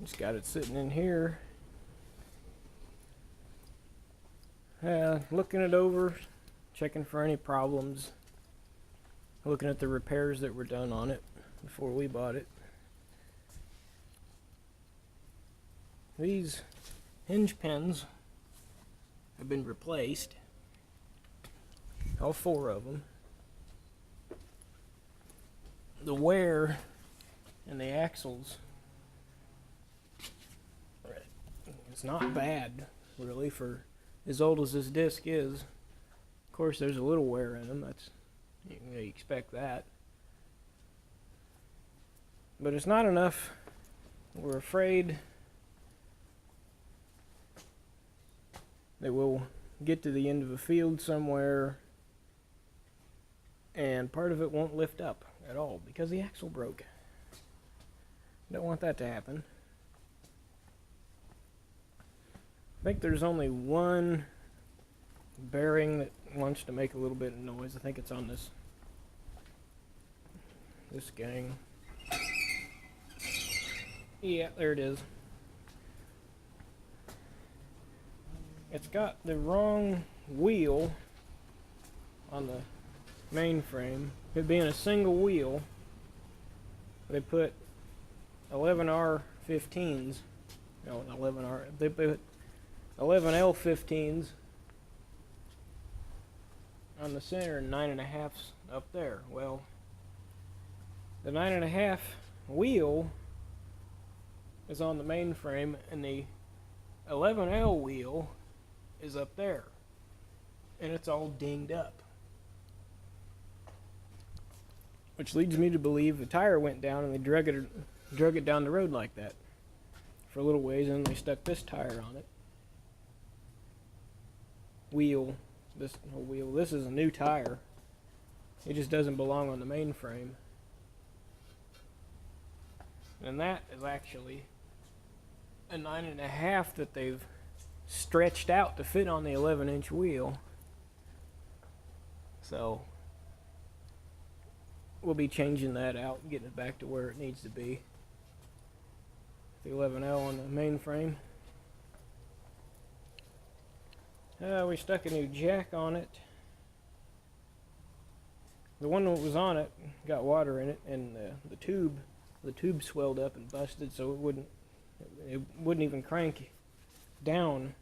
Just got it sitting in here. Looking it over, checking for any problems, looking at the repairs that were done on it before we bought it. These hinge pins have been replaced, all 4 of them. The wear in the axles, it's not bad really for as old as this disc is. Of course there's a little wear in them, that's, you expect that, but it's not enough. We're afraid that we'll get to the end of a field somewhere and part of it won't lift up at all because the axle broke. Don't want that to happen. I think there's only one bearing that wants to make a little bit of noise. I think it's on this gang. Yeah, there it is. It's got the wrong wheel on the mainframe. It being a single wheel, they put 11R15s. No, 11R. They put 11L15s on the center and 9.5s up there. Well, the 9.5 wheel is on the mainframe, and the 11L wheel is up there, and it's all dinged up, which leads me to believe the tire went down and they drug it down the road like that for a little ways, and then they stuck this tire on it. This is a new tire. It just doesn't belong on the mainframe, and that is actually a 9.5 that they've stretched out to fit on the 11-inch wheel. So we'll be changing that out and getting it back to where it needs to be. The 11L on the mainframe. We stuck a new jack on it. The one that was on it got water in it, and the tube swelled up and busted, so it wouldn't even crank down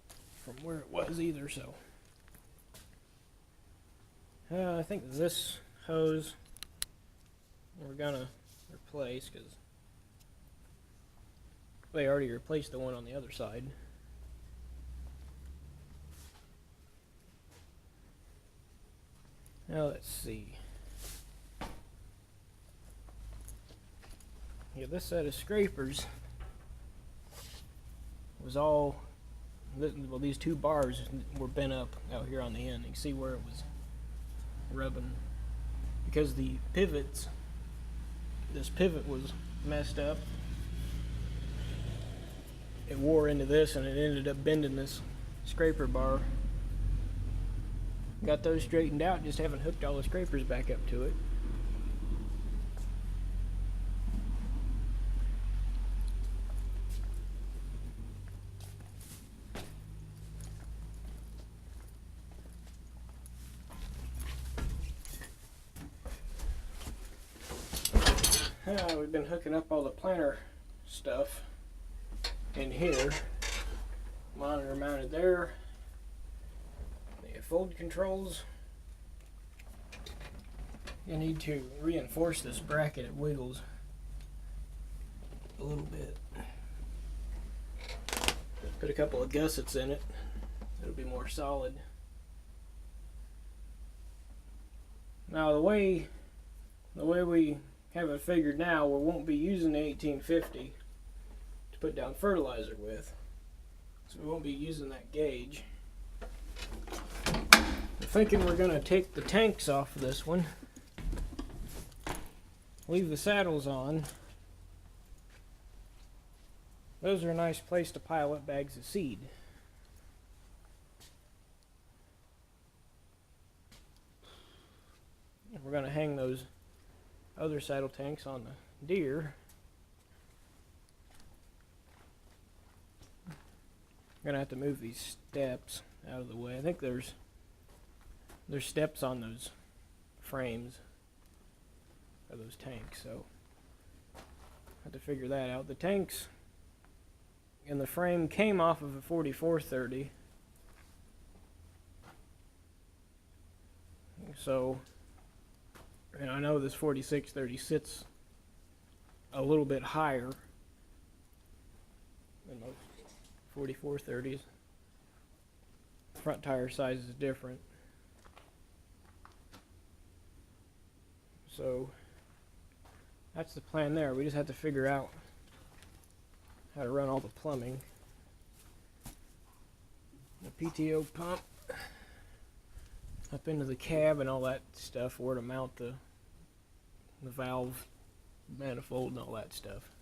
from where it was either. So I think this hose we're gonna replace because they already replaced the one on the other side. Now let's see. Yeah, this set of scrapers was all, well, these 2 bars were bent up out here on the end. You can see where it was rubbing because the pivots, this pivot was messed up. It wore into this and it ended up bending this scraper bar. Got those straightened out, just haven't hooked all the scrapers back up to it. We've been hooking up all the planter stuff in here. Monitor mounted there. The fold controls. You need to reinforce this bracket. It wiggles a little bit. Put a couple of gussets in it. It'll be more solid. Now the way we have it figured now, we won't be using the 1850 to put down fertilizer with, so we won't be using that gauge. I'm thinking we're going to take the tanks off of this one, leave the saddles on. Those are a nice place to pile up bags of seed. We're going to hang those other saddle tanks on the deer. gonna have to move these steps out of the way. I think there's steps on those frames of those tanks, so I have to figure that out. The tanks and the frame came off of a 4430, so, and I know this 4630 sits a little bit higher than most 4430s. Front tire size is different. So that's the plan there. We just have to figure out how to run all the plumbing. The PTO pump up into the cab and all that stuff, where to mount the valve manifold and all that stuff.